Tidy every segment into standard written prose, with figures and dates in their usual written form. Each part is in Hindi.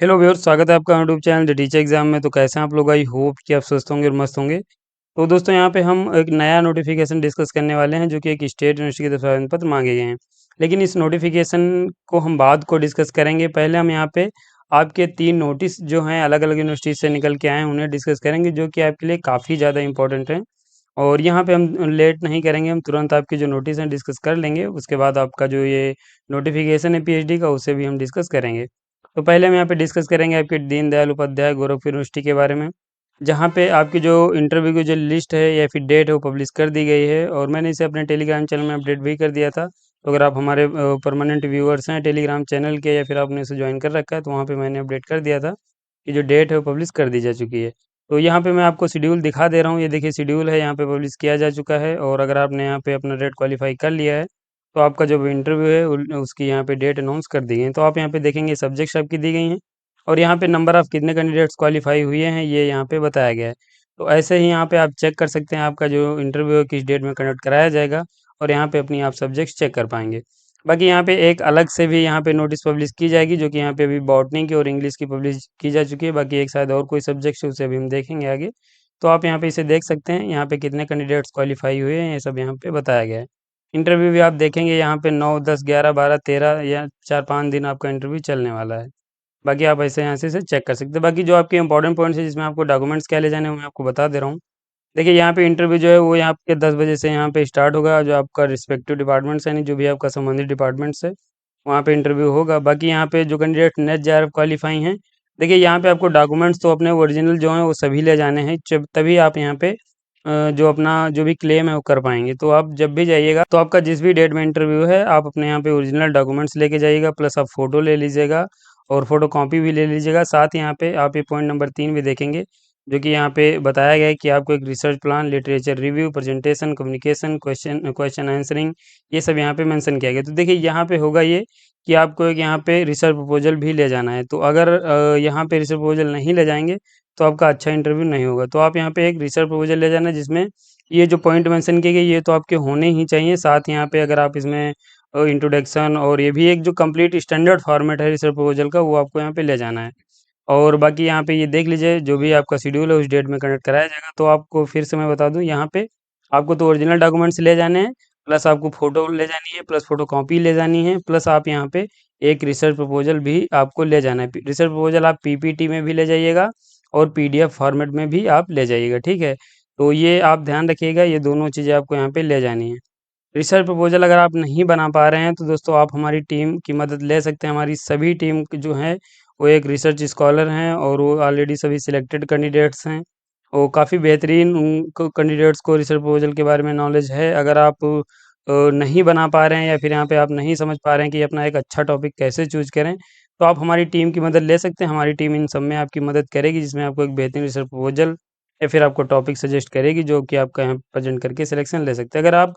हेलो व्यूअर्स, स्वागत है आपका YouTube channel the teacher exam में। तो कैसे हैं आप लोग? आई होप कि आप स्वस्थ होंगे और मस्त होंगे। तो दोस्तों, यहाँ पे हम एक नया नोटिफिकेशन डिस्कस करने वाले हैं जो कि एक स्टेट यूनिवर्सिटी की तरफ से आवेदन पत्र मांगे गए हैं। लेकिन इस नोटिफिकेशन को हम बाद को डिस्कस करेंगे। पहले हम यहाँ पे आपके 3 नोटिस जो हैं अलग अलग यूनिवर्सिटी से निकल के आए हैं उन्हें डिस्कस करेंगे, जो कि आपके लिए काफ़ी ज़्यादा इंपॉर्टेंट हैं। और यहाँ पे हम लेट नहीं करेंगे, हम तुरंत आपके जो नोटिस हैं डिस्कस कर लेंगे। उसके बाद आपका जो ये नोटिफिकेशन है पीएचडी का, उसे भी हम डिस्कस करेंगे। तो पहले हम यहाँ पे डिस्कस करेंगे आपके दीनदयाल उपाध्याय गोरखपुर यूनिवर्सिटी के बारे में, जहाँ पे आपकी जो इंटरव्यू की जो लिस्ट है या फिर डेट है वो पब्लिश कर दी गई है। और मैंने इसे अपने टेलीग्राम चैनल में अपडेट भी कर दिया था। तो अगर आप हमारे परमानेंट व्यूअर्स हैं टेलीग्राम चैनल के, या फिर आपने इसे ज्वाइन कर रखा है, तो वहाँ पे मैंने अपडेट कर दिया था कि जो डेट है वो पब्लिश कर दी जा चुकी है। तो यहाँ पे मैं आपको शेड्यूल दिखा दे रहा हूँ। ये देखिए शेड्यूल है, यहाँ पे पब्लिश किया जा चुका है। और अगर आपने यहाँ पे अपना रेट क्वालिफाई कर लिया है, तो आपका जो इंटरव्यू है उसकी यहाँ पे डेट अनाउंस कर दी गई है। तो आप यहाँ पे देखेंगे सब्जेक्ट्स आपकी दी गई हैं, और यहाँ पे नंबर ऑफ कितने कैंडिडेट्स क्वालिफाई हुए हैं ये यहाँ पे बताया गया है। तो ऐसे ही यहाँ पे आप चेक कर सकते हैं आपका जो इंटरव्यू है किस डेट में कंडक्ट कराया जाएगा, और यहाँ पे अपनी आप सब्जेक्ट्स चेक कर पाएंगे। बाकी यहाँ पे एक अलग से भी यहाँ पे नोटिस पब्लिश की जाएगी, जो कि यहाँ पे अभी बॉटनी की और इंग्लिश की पब्लिश की जा चुकी है। बाकी एक शायद और कोई सब्जेक्ट है, उसे अभी हम देखेंगे आगे। तो आप यहाँ पे इसे देख सकते हैं, यहाँ पे कितने कैंडिडेट्स क्वालिफाई हुए हैं ये सब यहाँ पे बताया गया है। इंटरव्यू भी आप देखेंगे यहाँ पे 9, 10, 11, 12, 13 या 4-5 दिन आपका इंटरव्यू चलने वाला है। बाकी आप ऐसे यहाँ से इसे चेक कर सकते हैं। बाकी जो आपके इंपॉर्टेंट पॉइंट्स है जिसमें आपको डॉक्यूमेंट्स क्या ले जाने हैं, वो मैं आपको बता दे रहा हूँ। देखिए यहाँ पे इंटरव्यू जो है वो यहाँ पे 10 बजे से यहाँ पे स्टार्ट होगा। जो आपका रिस्पेक्टिव डिपार्टमेंट्स है, यानी जो भी आपका संबंधित डिपार्टमेंट्स है, वहाँ पे इंटरव्यू होगा। बाकी यहाँ पे जो कैंडिडेट नेट जेआरएफ क्वालिफाई हैं, देखिए यहाँ पे आपको डॉक्यूमेंट्स तो अपने ओरिजिनल जो हैं वो सभी ले जाने हैं, जब तभी आप यहाँ पे जो अपना जो भी क्लेम है वो कर पाएंगे। तो आप जब भी जाइएगा, तो आपका जिस भी डेट में इंटरव्यू है, आप अपने यहाँ पे ओरिजिनल डॉक्यूमेंट्स लेके जाइएगा, प्लस आप फोटो ले लीजिएगा और फोटो कॉपी भी ले लीजिएगा। साथ ही यहाँ पे आप ये पॉइंट नंबर 3 भी देखेंगे, जो कि यहाँ पे बताया गया है कि आपको एक research plan, literature review, presentation, communication, question question answering, ये सब यहाँ पे मेंशन किया गया। तो देखिए यहाँ पे होगा ये कि आपको एक यहाँ पे रिसर्च प्रपोजल भी ले जाना है। तो अगर यहाँ पे रिसर्च प्रपोजल नहीं ले जाएंगे, तो आपका अच्छा इंटरव्यू नहीं होगा। तो आप यहाँ पे एक रिसर्च प्रपोजल ले जाना, जिसमें ये जो पॉइंट मेंशन किए गए ये तो आपके होने ही चाहिए। साथ यहाँ पे अगर आप इसमें इंट्रोडक्शन और ये भी एक जो कंप्लीट स्टैंडर्ड फॉर्मेट है रिसर्च प्रपोजल का, वो आपको यहाँ पे ले जाना है। और बाकी यहाँ पे ये देख लीजिए, जो भी आपका शेड्यूल है उस डेट में कंडक्ट कराया जाएगा। तो आपको फिर से मैं बता दूं, यहाँ पे आपको तो ओरिजिनल डॉक्यूमेंट्स ले जाने हैं, प्लस आपको फोटो ले जानी है, प्लस फोटो कॉपी ले जानी है, प्लस आप यहाँ पे एक रिसर्च प्रपोजल भी आपको ले जाना है। रिसर्च प्रपोजल आप पीपीटी में भी ले जाइएगा और पीडीएफ फॉर्मेट में भी आप ले जाइएगा, ठीक है। तो ये आप ध्यान रखिएगा, ये दोनों चीज़ें आपको यहाँ पे ले जानी है। रिसर्च प्रपोजल अगर आप नहीं बना पा रहे हैं, तो दोस्तों आप हमारी टीम की मदद ले सकते हैं। हमारी सभी टीम जो है वो एक रिसर्च स्कॉलर हैं, और वो ऑलरेडी सभी सिलेक्टेड कैंडिडेट्स हैं। वो काफ़ी बेहतरीन उनको कैंडिडेट्स को रिसर्च प्रपोजल के बारे में नॉलेज है। अगर आप नहीं बना पा रहे हैं, या फिर यहाँ पे आप नहीं समझ पा रहे हैं कि अपना एक अच्छा टॉपिक कैसे चूज करें, तो आप हमारी टीम की मदद ले सकते हैं। हमारी टीम इन सब में आपकी मदद करेगी, जिसमें आपको एक बेहतरीन रिसर्च प्रपोजल या फिर आपको टॉपिक सजेस्ट करेगी, जो कि आपका यहाँ प्रेजेंट करके सिलेक्शन ले सकते हैं। अगर आप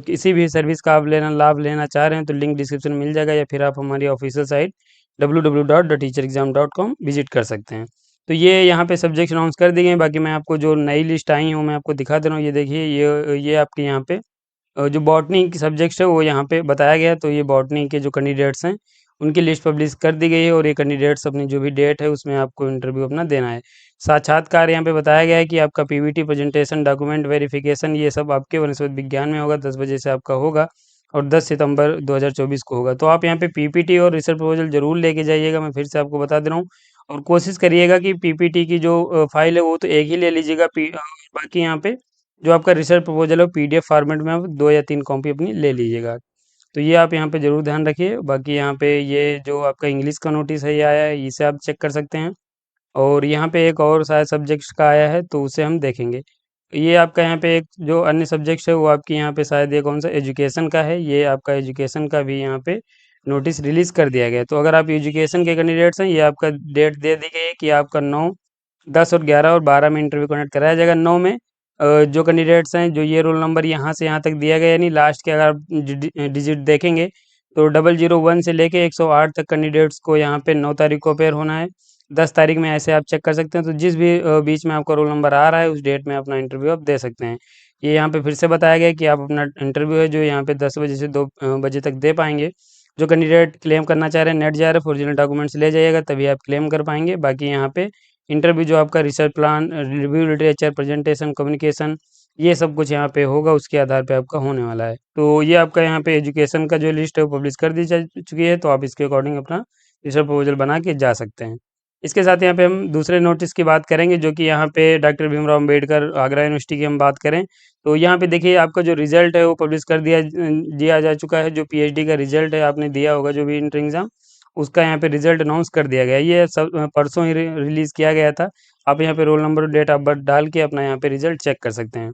किसी भी सर्विस का आप लाभ लेना चाह रहे हैं, तो लिंक डिस्क्रिप्शन में मिल जाएगा, या फिर आप हमारी ऑफिशियल साइट www.theteacherexam.com विजिट कर सकते हैं। तो ये यहाँ पे सब्जेक्ट अनाउंस कर दिए गए हैं। बाकी मैं आपको जो नई लिस्ट आई हूँ मैं आपको दिखा दे रहा हूँ। ये देखिए, ये आपके यहाँ पे जो बॉटनी की सब्जेक्ट्स है वो यहाँ पे बताया गया है। तो ये बॉटनी के जो कैंडिडेट्स हैं उनकी लिस्ट पब्लिश कर दी गई है, और ये कैंडिडेट्स अपनी जो भी डेट है उसमें आपको इंटरव्यू अपना देना है। साक्षात्कार यहाँ पे बताया गया है कि आपका पीवीटी, प्रेजेंटेशन, डॉक्यूमेंट वेरिफिकेशन, ये सब आपके वनस्पति विज्ञान में होगा, 10 बजे से आपका होगा, और 10 सितंबर 2024 को होगा। तो आप यहाँ पे पीपीटी और रिसर्च प्रपोजल जरूर लेके जाइएगा, मैं फिर से आपको बता दे रहा हूँ। और कोशिश करिएगा कि पीपीटी की जो फाइल है वो तो एक ही ले लीजिएगा। बाकी यहाँ पे जो आपका रिसर्च प्रपोजल है पीडीएफ फॉर्मेट में आप 2 या 3 कॉपी अपनी ले लीजिएगा। तो ये आप यहाँ पे ज़रूर ध्यान रखिए। बाकी यहाँ पे ये जो आपका इंग्लिश का नोटिस है ये आया है, इसे आप चेक कर सकते हैं। और यहाँ पे एक और शायद सब्जेक्ट्स का आया है, तो उसे हम देखेंगे। ये आपका यहाँ पे एक जो अन्य सब्जेक्ट्स है वो आपकी यहाँ पे शायद ये कौन सा एजुकेशन का है, ये आपका एजुकेशन का भी यहाँ पे नोटिस रिलीज कर दिया गया है। तो अगर आप एजुकेशन के कैंडिडेट्स हैं, ये आपका डेट दे दी गई है कि आपका 9, 10 और 11 और 12 में इंटरव्यू कंडक्ट कराया जाएगा। 9 में जो कैंडिडेट्स हैं, जो ये रोल नंबर यहाँ से यहाँ तक दिया गया, यानी लास्ट के अगर आप डिजिट देखेंगे, तो 001 से लेके 108 तक कैंडिडेट्स को यहाँ पे 9 तारीख को अपेयर होना है। 10 तारीख में ऐसे आप चेक कर सकते हैं। तो जिस भी बीच में आपका रोल नंबर आ रहा है, उस डेट में अपना इंटरव्यू आप दे सकते हैं। ये यहाँ पे फिर से बताया गया है कि आप अपना इंटरव्यू है जो यहाँ पे 10 बजे से 2 बजे तक दे पाएंगे। जो कैंडिडेट क्लेम करना चाह रहे हैं नेट जेआरएफ ओरिजिनल डॉक्यूमेंट्स ले जाइएगा, तभी आप क्लेम कर पाएंगे। बाकी यहाँ पे इंटरव्यू जो आपका research plan, review literature, presentation, communication, ये सब कुछ यहाँ पे होगा, उसके आधार पे आपका होने वाला है। तो ये आपका यहाँ पे एजुकेशन का जो लिस्ट है वो पब्लिश कर दी जा चुकी है, तो आप इसके अकॉर्डिंग अपना रिसर्च प्रपोजल बना के जा सकते हैं। इसके साथ यहाँ पे हम दूसरे नोटिस की बात करेंगे, जो कि यहाँ पे डॉक्टर भीमराव अम्बेडकर आगरा यूनिवर्सिटी की हम बात करें, तो यहाँ पे देखिए आपका जो रिजल्ट है वो पब्लिश कर दिया जा चुका है। जो पीएचडी का रिजल्ट है आपने दिया होगा जो भी इंटर एग्जाम, उसका यहाँ पे रिजल्ट अनाउंस कर दिया गया है। ये सब परसों ही रिलीज किया गया था। आप यहाँ पे roll number, date of birth डाल के अपना यहाँ पे रिजल्ट चेक कर सकते हैं।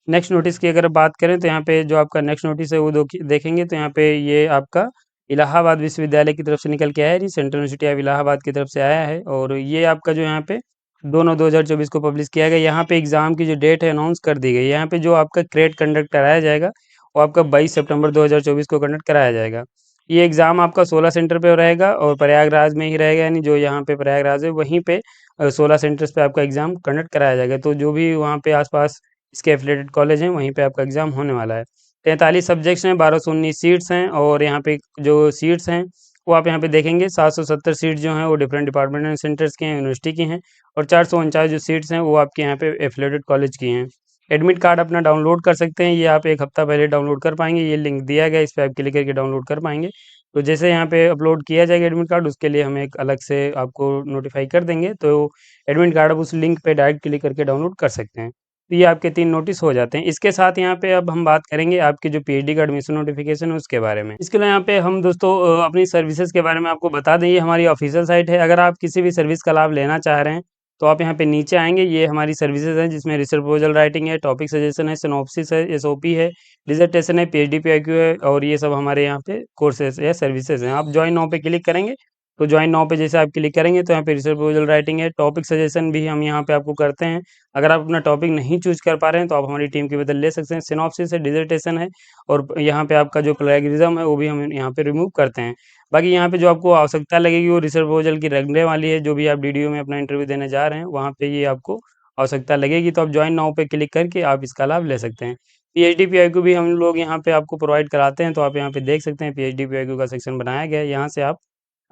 नेक्स्ट नोटिस की अगर बात करें तो यहाँ पे जो आपका नेक्स्ट नोटिस है वो देखेंगे, तो यहाँ पे ये आपका इलाहाबाद विश्वविद्यालय की तरफ से निकल के आया है, सेंट्रल यूनिवर्सिटी ऑफ इलाहाबाद की तरफ से आया है। और ये आपका जो यहाँ पे 2/9/2024 को पब्लिश किया गया। यहाँ पे एग्जाम की जो डेट है अनाउंस कर दी गई। यहाँ पे जो आपका क्रेट कंडक्ट कराया जाएगा वो आपका 22 सितंबर 2024 को कंडक्ट कराया जाएगा। ये एग्जाम आपका 16 सेंटर पे रहेगा और प्रयागराज में ही रहेगा, यानी जो यहाँ पे प्रयागराज है वहीं पे 16 सेंटर्स पे आपका एग्जाम कंडक्ट कराया जाएगा। तो जो भी वहाँ पे आसपास इसके एफिलेटेड कॉलेज हैं वहीं पे आपका एग्जाम होने वाला है। 43 सब्जेक्ट्स हैं, 1219 सीट्स हैं, और यहाँ पे जो सीट्स हैं वो आप यहाँ पे देखेंगे 770 सीट जो हैं वो डिफरेंट डिपार्टमेंट एंड सेंटर्स की हैं, यूनिवर्सिटी की हैं, और 449 जो सीट्स हैं वो आपके यहाँ पे एफिलेटेड कॉलेज की हैं। एडमिट कार्ड अपना डाउनलोड कर सकते हैं, ये आप एक हफ्ता पहले डाउनलोड कर पाएंगे। ये लिंक दिया गया, इस पर आप क्लिक करके डाउनलोड कर पाएंगे। तो जैसे यहाँ पे अपलोड किया जाएगा एडमिट कार्ड, उसके लिए हम एक अलग से आपको नोटिफाई कर देंगे। तो एडमिट कार्ड आप उस लिंक पे डायरेक्ट क्लिक करके डाउनलोड कर सकते हैं। तो ये आपके 3 नोटिस हो जाते हैं। इसके साथ यहाँ पे अब हम बात करेंगे आपकी जो पीएचडी का एडमिशन नोटिफिकेशन है उसके बारे में। इसके लिए यहाँ पे हम दोस्तों अपनी सर्विसेज के बारे में आपको बता दें। ये हमारी ऑफिशियल साइट है। अगर आप किसी भी सर्विस का लाभ लेना चाह रहे हैं तो आप यहाँ पे नीचे आएंगे, ये हमारी सर्विसेज हैं जिसमें रिसर्च प्रपोजल राइटिंग है, टॉपिक सजेशन है, सिनॉप्सिस है, एसओपी है, डिसर्टेशन है, पीएचडी पीआईक्यू है, और ये सब हमारे यहाँ पे कोर्सेज या सर्विसेज हैं। आप ज्वाइन नाउ पे क्लिक करेंगे, तो ज्वाइन नाउ पे जैसे आप क्लिक करेंगे तो यहाँ पे रिसर्च प्रपोजल राइटिंग है, टॉपिक सजेशन भी हम यहाँ पे आपको करते हैं। अगर आप अपना टॉपिक नहीं चूज कर पा रहे हैं तो आप हमारी टीम की मदद ले सकते हैं। सिनॉप्सिस है, डिसर्टेशन है, और यहाँ पे आपका जो प्लेगरिज्म है वो भी हम यहाँ पे रिमूव करते हैं। बाकी यहाँ पे जो आपको आवश्यकता लगेगी वो रिसर्च प्रपोजल की लगने वाली है। जो भी आप डीडीयू में अपना इंटरव्यू देने जा रहे हैं वहाँ पे ये आपको आवश्यकता लगेगी, तो आप ज्वाइन नाउ पे क्लिक करके आप इसका लाभ ले सकते हैं। पीएचडी पीआईक्यू भी हम लोग यहाँ पे आपको प्रोवाइड कराते हैं, तो आप यहाँ पे देख सकते हैं पीएचडी पीआईक्यू का सेक्शन बनाया गया है। यहाँ से आप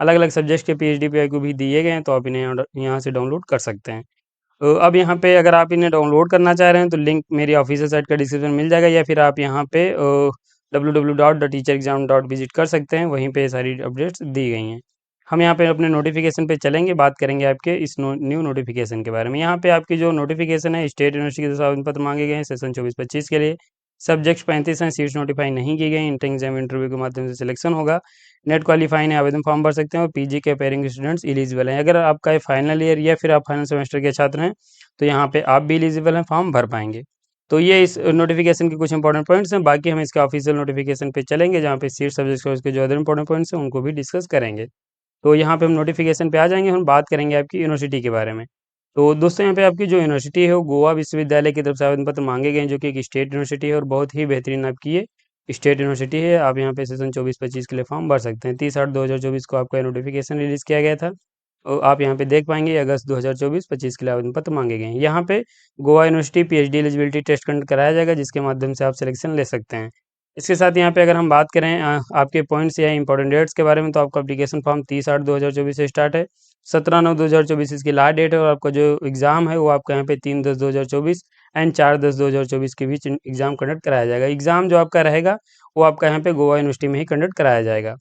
अलग अलग सब्जेक्ट के पीएचडी पीआईक्यू भी दिए गए हैं, तो आप इन्हें यहाँ से डाउनलोड कर सकते हैं। तो अब यहाँ पे अगर आप इन्हें डाउनलोड करना चाह रहे हैं तो लिंक मेरी ऑफिशियल साइट का डिस्क्रिप्शन मिल जाएगा, या फिर आप यहाँ पे www.teacherexam विजिट कर सकते हैं, वहीं पे सारी अपडेट्स दी गई हैं। हम यहाँ पे अपने नोटिफिकेशन पे चलेंगे, बात करेंगे आपके इस न्यू नोटिफिकेशन के बारे में। यहाँ पे आपकी जो नोटिफिकेशन है, स्टेट यूनिवर्सिटी के आवेदन पत्र मांगे गए हैं सेशन 24-25 के लिए। सब्जेक्ट 35 हैं, सीट्स नोटिफाई नहीं की गई। इंटर एग्जाम इंटरव्यू के माध्यम से सिलेक्शन होगा। नेट क्वालिफाई ने आवेदन फॉर्म भर सकते हैं, और पीजी के अपेयरिंग स्टूडेंट्स एलिजिबल हैं। अगर आपका फाइनल ईयर या फिर आप फाइनल सेमेस्टर के छात्र हैं तो यहाँ पे आप भी एलिजिबल हैं, फॉर्म भर पाएंगे। तो ये इस नोटिफिकेशन के कुछ इंपॉर्टेंट पॉइंट्स हैं। बाकी हम इसके ऑफिशियल नोटिफिकेशन पे चलेंगे, जहाँ पे सीट सब्जेक्ट के जो अदर इंपॉर्टेंट पॉइंट्स हैं उनको भी डिस्कस करेंगे। तो यहाँ पे हम नोटिफिकेशन पे आ जाएंगे, हम बात करेंगे आपकी यूनिवर्सिटी के बारे में। तो दोस्तों यहाँ पे आपकी जो यूनिवर्सिटी है वो गोवा विश्वविद्यालय की तरफ से आवेदन पत्र मांगे गए हैं, जो कि एक स्टेट यूनिवर्सिटी है और बहुत ही बेहतरीन आपकी ये स्टेट यूनिवर्सिटी है। आप यहाँ पे सेशन 24-25 के लिए फॉर्म भर सकते हैं। 30/8/2024 को आपका नोटिफिकेशन रिलीज किया गया था। तो आप यहाँ पे देख पाएंगे अगस्त 2024-25 के लिए आवेदन पत्र मांगे गए हैं। यहाँ पे Goa university PhD eligibility test conduct कराया जाएगा, जिसके माध्यम से आप सिलेक्शन ले सकते हैं। इसके साथ यहाँ पे अगर हम बात करें आपके पॉइंट्स या इंपॉर्टेंट डेट्स के बारे में, तो आपका एप्लीकेशन फॉर्म 30/8/2024 से स्टार्ट है। 17/9/2024 इसकी लास्ट डेट है, और आपका जो एग्जाम है वो आपका यहाँ पे 3/10/2024 एंड 4/10/2024 के बीच एग्जाम कंडक्ट कराया जाएगा। एग्जाम जो आपका रहेगा वो आपका यहाँ पे गोवा यूनिवर्सिटी में ही कंडक्ट कराया जाएगा।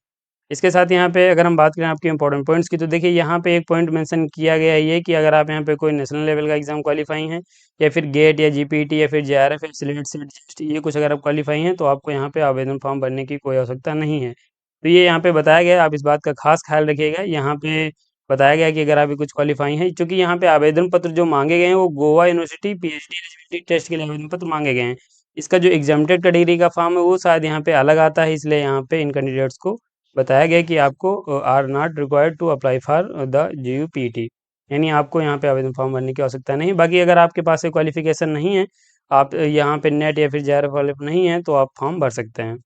इसके साथ यहाँ पे अगर हम बात करें आपके इंपॉर्टेंट पॉइंट्स की, तो देखिए यहाँ पे एक पॉइंट मेंशन किया गया है ये कि अगर आप यहाँ पे कोई नेशनल लेवल का एग्जाम क्वालिफाई हैं, या फिर गेट या जीपीटी या फिर जेआरएफ या स्लेट सेट जीएसटी, ये कुछ अगर आप क्वालिफाई हैं तो आपको यहाँ पे आवेदन फॉर्म भरने की कोई आवश्यकता नहीं है। तो ये यहाँ पे बताया गया है, आप इस बात का खास ख्याल रखिएगा। यहाँ पे बताया गया है कि अगर आप कुछ क्वालिफाई हैं, चूंकि यहाँ पे आवेदन पत्र जो मांगे गए हैं वो Goa university PhD eligibility test के लिए आवेदन पत्र मांगे गए हैं। इसका जो एग्जाम्प्टेड कैटेगरी का फॉर्म है वो शायद यहाँ पे अलग आता है, इसलिए यहाँ पे इन कैंडिडेट्स को बताया गया कि आपको are not required to apply for the GUPT, यानी आपको यहाँ पे आवेदन फॉर्म भरने की आवश्यकता नहीं। बाकी अगर आपके पास क्वालिफिकेशन नहीं है, आप यहाँ पे नेट या फिर जेआरएफ वाले नहीं है, तो आप फॉर्म भर सकते हैं।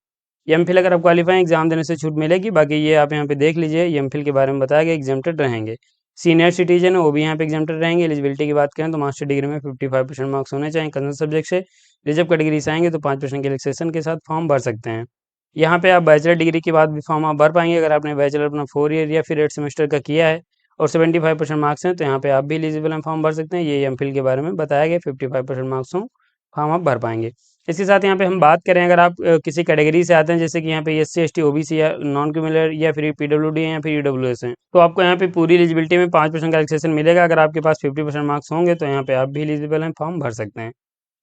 एमफिल अगर आप क्वालिफाई एग्जाम देने से छूट मिलेगी। बाकी ये आप यहाँ पे देख लीजिए, एमफिल के बारे में बताया गया एग्जाम्प्टेड रहेंगे। सीनियर सिटीजन है वो भी यहाँ पे एग्जाम्प्टेड रहेंगे। एलिजिबिलिटी की बात करें तो मास्टर डिग्री में 55% मार्क्स होने चाहिए कंसर्न सब्जेक्ट से। रिजर्व कैटेगरी से आएंगे तो 5% के रिलैक्सेशन के साथ फॉर्म भर सकते हैं। यहाँ पे आप बैचलर डिग्री के बाद भी फॉर्म आप भर पाएँगे अगर आपने बैचलर अपना 4 ईयर या फिर 8 सेमेस्टर का किया है और 75% मार्क्स हैं, तो यहाँ पे आप भी एलिजिबल हैं, फॉर्म भर सकते हैं। ये एमफिल के बारे में बताया गया, 55% मार्क्स हों, फॉर्म आप भर पाएँगे। इसके साथ यहाँ पे हम बात करें, अगर आप किसी कैटेगरी से आते हैं, जैसे कि यहाँ पे एससी, एसटी, ओबीसी या नॉन क्रिमिनल या फिर पीडब्ल्यूडी है या फिर ईडब्ल्यूएस हैं, तो आपको यहाँ पे पूरी एलिजिबिलिटी में 5% का रिलैक्सेशन मिलेगा। अगर आपके पास 50% मार्क्स होंगे, तो यहाँ पे आप भी एलिजिबल हैं, फॉर्म भर सकते हैं।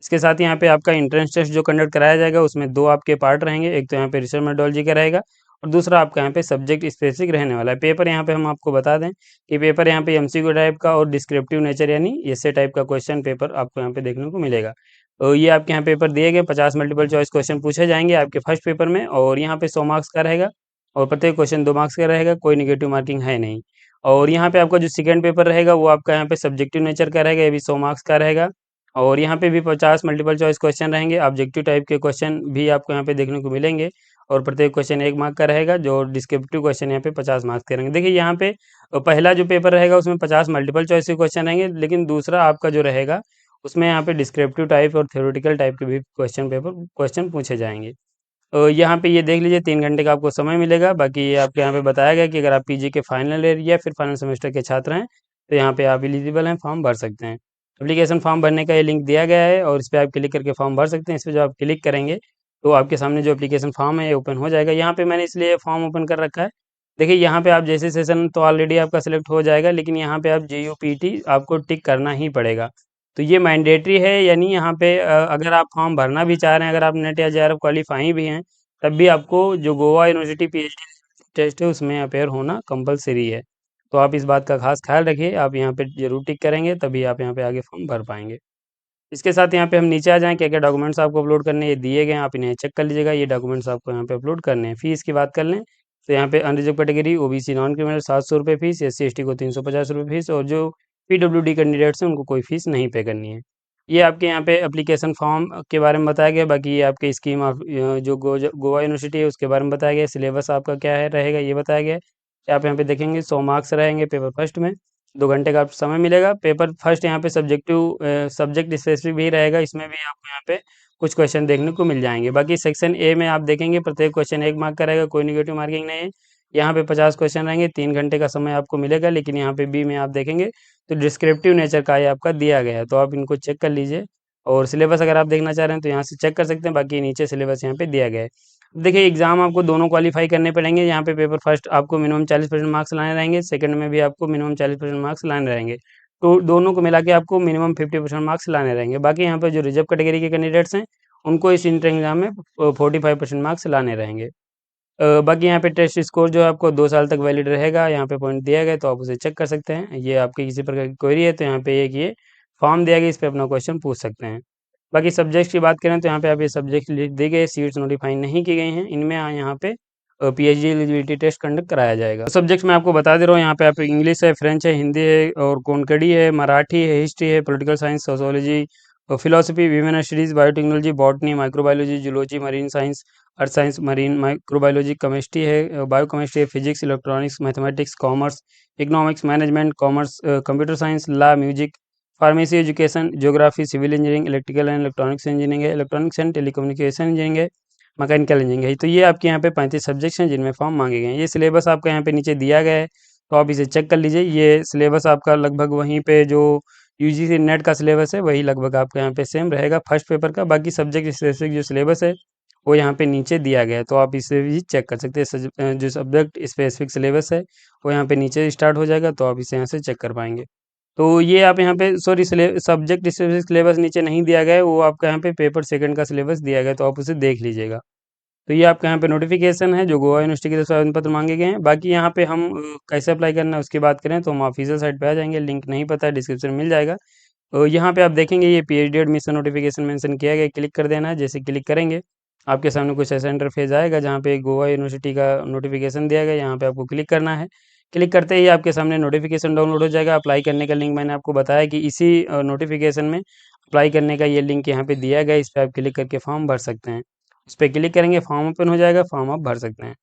इसके साथ यहाँ पे आपका एंट्रेंस टेस्ट जो कंडक्ट कराया जाएगा, उसमें 2 आपके पार्ट रहेंगे। एक तो यहाँ पे रिसर्च मेथोडोलॉजी का रहेगा और दूसरा आपका यहाँ पे सब्जेक्ट स्पेसिफिक रहने वाला है। पेपर यहाँ पे हम आपको बता दें कि पेपर यहाँ पे एमसीक्यू टाइप का और डिस्क्रिप्टिव नेचर यानी एसे टाइप का क्वेश्चन पेपर आपको यहाँ पे देखने को मिलेगा। तो ये आपके यहाँ पेपर दिए गए 50 मल्टीपल चॉइस क्वेश्चन पूछे जाएंगे आपके फर्स्ट पेपर में, और यहाँ पे 100 मार्क्स का रहेगा और प्रत्येक क्वेश्चन 2 मार्क्स का रहेगा, कोई निगेटिव मार्किंग है नहीं। और यहाँ पे आपका जो सेकंड पेपर रहेगा वो आपका यहाँ पे सब्जेक्टिव नेचर का रहेगा, ये भी 100 मार्क्स का रहेगा और यहाँ पे भी 50 मल्टीपल चॉइस क्वेश्चन रहेंगे। ऑब्जेक्टिव टाइप के क्वेश्चन भी आपको यहाँ पे देखने को मिलेंगे और प्रत्येक क्वेश्चन 1 मार्क का रहेगा, जो डिस्क्रिप्टिव क्वेश्चन यहाँ पे 50 मार्क्स के रहेंगे। देखिए यहाँ पे पहला जो पेपर रहेगा उसमें 50 मल्टीपल चॉइस के क्वेश्चन रहेंगे, लेकिन दूसरा आपका जो रहेगा उसमें यहाँ पे डिस्क्रिप्टिव टाइप और थ्योरेटिकल टाइप के भी क्वेश्चन पूछे जाएंगे। यहाँ पे ये देख लीजिए 3 घंटे का आपको समय मिलेगा। बाकी ये आपके यहाँ पे बताया गया कि अगर आप पीजी के फाइनल ईयर या फिर फाइनल सेमेस्टर के छात्र हैं, तो यहाँ पे आप एलिजिबल हैं, फॉर्म भर सकते हैं। एप्लीकेशन फॉर्म भरने का ये लिंक दिया गया है और इस पे आप क्लिक करके फॉर्म भर सकते हैं। इस पे जब आप क्लिक करेंगे, तो आपके सामने जो एप्लीकेशन फॉर्म है ये ओपन हो जाएगा। यहाँ पे मैंने इसलिए फॉर्म ओपन कर रखा है, देखिए यहाँ पे आप जैसे सेशन तो ऑलरेडी आपका सेलेक्ट हो जाएगा, लेकिन यहाँ पे आप JUPT आपको टिक करना ही पड़ेगा। तो ये मैंडेटरी है, यानी यहाँ पे अगर आप फॉर्म भरना भी चाह रहे हैं, अगर आप नेट या JRF क्वालीफाई भी हैं, तब भी आपको जो गोवा यूनिवर्सिटी पीएचडी टेस्ट है उसमें अपेयर होना कंपलसरी है। तो आप इस बात का खास ख्याल रखिए, आप यहाँ पे जरूर टिक करेंगे तभी आप यहाँ पे आगे फॉर्म भर पाएंगे। इसके साथ यहाँ पे हम नीचे आ जाएँ, क्या क्या डॉक्यूमेंट्स आपको अपलोड करने हैं, ये दिए गए हैं, आप इन्हें चेक कर लीजिएगा। ये डॉक्यूमेंट्स आपको यहाँ पे अपलोड करने हैं। फीस की बात कर लें, तो यहाँ पे unreserved category OBC non criminal 700 रुपये फीस, SC ST को 350 रुपये फीस और जो PWD कैंडिडेट्स हैं उनको कोई फीस नहीं पे करनी है। ये आपके यहाँ पे एप्लीकेशन फॉर्म के बारे में बताया गया। बाकी ये आपके स्कीम ऑफ जो गोवा यूनिवर्सिटी है उसके बारे में बताया गया है। सिलेबस आपका क्या है रहेगा ये बताया गया है। आप यहाँ पे देखेंगे 100 मार्क्स रहेंगे पेपर फर्स्ट में, 2 घंटे का समय मिलेगा। पेपर फर्स्ट यहाँ पे सब्जेक्ट स्पेसिफिक भी रहेगा, इसमें भी आपको यहाँ पे कुछ क्वेश्चन देखने को मिल जाएंगे। बाकी सेक्शन ए में आप देखेंगे प्रत्येक क्वेश्चन 1 मार्क का रहेगा, कोई निगेटिव मार्किंग नहीं है। यहाँ पे 50 क्वेश्चन रहेंगे, 3 घंटे का समय आपको मिलेगा। लेकिन यहाँ पे बी में आप देखेंगे तो डिस्क्रिप्टिव नेचर का ये आपका दिया गया है, तो आप इनको चेक कर लीजिए। और सिलेबस अगर आप देखना चाह रहे हैं तो यहाँ से चेक कर सकते हैं, बाकी नीचे सिलेबस यहाँ पे दिया गया है। देखिए एग्जाम आपको दोनों क्वालिफाई करने पड़ेंगे। यहाँ पे पेपर फर्स्ट आपको मिनिमम 40% मार्क्स लाने रहेंगे, सेकंड में भी आपको मिनिमम 40% मार्क्स लाने रहेंगे। तो दोनों को मिला के आपको मिनिमम 50% मार्क्स लाने रहेंगे। बाकी यहाँ पे जो रिजर्व कैटेगरी के कैंडिडेट्स हैं उनको इस इंटर एग्जाम में 45% मार्क्स लाने रहेंगे। बाकी यहाँ पे टेस्ट स्कोर जो है आपको 2 साल तक वैलिड रहेगा, यहाँ पे पॉइंट दिया गया है, तो आप उसे चेक कर सकते हैं। ये आपकी किसी प्रकार की क्वेरी है तो यहाँ पे एक ये फॉर्म दिया गया, इस पे अपना क्वेश्चन पूछ सकते हैं। बाकी सब्जेक्ट्स की बात करें तो यहाँ पे आप ये सब्जेक्ट लिख दी गए, सीट्स नोटिफाई नहीं की गई हैं, इनमें यहाँ पे PhD एलिजिबिलिटी टेस्ट कंडक्ट कराया जाएगा। सब्जेक्ट्स मैं आपको बता दे रहा हूँ, यहाँ पे आप इंग्लिश है, फ्रेंच है, हिंदी है और कोंकणी है, मराठी है, हिस्ट्री है, political science, sociology, philosophy, human studies, biotechnology, botany, microbiology, zoology, marine science, earth science, marine microbiology, chemistry है, बायोकेमिस्ट्री है, physics, electronics, mathematics, commerce, economics, management, commerce, computer science, law, music, pharmacy, education, geography, civil engineering, electrical and electronics engineering है, इलेक्ट्रॉनिक्स एंड टेलीकम्युनिकेशन इंजीनियरिंग है, मैकेनिकल इंजीनियरिंग है। तो ये आपके यहाँ पे 35 सब्जेक्ट्स हैं जिनमें फॉर्म मांगे गए हैं। ये सिलेबस आपका यहाँ पे नीचे दिया गया है, तो आप इसे चेक कर लीजिए। ये सिलेबस आपका लगभग वहीं पे जो UGC नेट का सिलेबस है वही लगभग आपका यहाँ पे सेम रहेगा फर्स्ट पेपर का। बाकी सब्जेक्ट स्पेसिफिक जो सिलेबस है वो यहाँ पे नीचे दिया गया है, तो आप इसे भी चेक कर सकते हैं। जो सब्जेक्ट स्पेसिफिक सिलेबस है वो यहाँ पे नीचे स्टार्ट हो जाएगा, तो आप इसे यहाँ से चेक कर पाएंगे। तो ये आप यहाँ पे सॉरी सब्जेक्ट स्पेसिफिक सिलेबस नीचे नहीं दिया गया है, वो आपका यहाँ पे पेपर सेकंड का सिलेबस दिया गया है, तो आप उसे देख लीजिएगा। तो ये आपके यहाँ पे नोटिफिकेशन है जो गोवा यूनिवर्सिटी की तरफ से आवेदन पत्र मांगे गए हैं। बाकी यहाँ पे हम कैसे अप्लाई करना है उसकी बात करें तो हम ऑफिशियल साइट पे आ जाएंगे, लिंक नहीं पता है डिस्क्रिप्शन में मिल जाएगा। तो यहाँ पे आप देखेंगे ये PhD एडमिशन नोटिफिकेशन मेंशन किया गया है, क्लिक कर देना है। जैसे क्लिक करेंगे आपके सामने कुछ ऐसा इंटरफेस आएगा जहाँ पे गोवा यूनिवर्सिटी का नोटिफिकेशन दिया गया है, यहाँ पे आपको क्लिक करना है। क्लिक करते ही आपके सामने नोटिफिकेशन डाउनलोड हो जाएगा। अप्लाई करने का लिंक मैंने आपको बताया कि इसी नोटिफिकेशन में अप्लाई करने का ये लिंक यहाँ पे दिया गया है, इस पर आप क्लिक करके फॉर्म भर सकते हैं। उस पर क्लिक करेंगे, फॉर्म ओपन हो जाएगा, फॉर्म आप भर सकते हैं।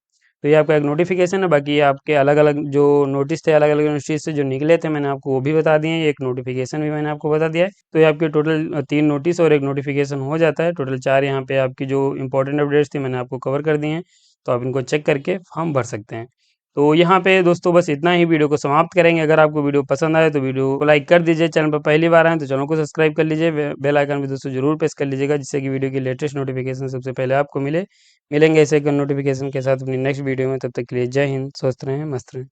तो ये आपका एक नोटिफिकेशन है। बाकी ये आपके अलग अलग जो नोटिस थे अलग अलग यूनिवर्सिटी से जो निकले थे मैंने आपको वो भी बता दिए हैं, एक नोटिफिकेशन भी मैंने आपको बता दिया है। तो ये आपके टोटल 3 नोटिस और एक नोटिफिकेशन हो जाता है। टोटल 4 यहाँ पे आपकी जो इंपॉर्टेंट अपडेट्स थी मैंने आपको कवर कर दी हैं। तो आप इनको चेक करके फॉर्म भर सकते हैं। तो यहाँ पे दोस्तों बस इतना ही, वीडियो को समाप्त करेंगे। अगर आपको वीडियो पसंद आए तो वीडियो को लाइक कर दीजिए। चैनल पर पहली बार आए तो चैनल को सब्सक्राइब कर लीजिए। बेल आइकन भी दोस्तों जरूर प्रेस कर लीजिएगा, जिससे कि वीडियो की लेटेस्ट नोटिफिकेशन सबसे पहले आपको मिले। मिलेंगे ऐसे एक नोटिफिकेशन के साथ अपनी नेक्स्ट वीडियो में। तब तक के लिए जय हिंद, स्वस्थ रहें, मस्त रहें।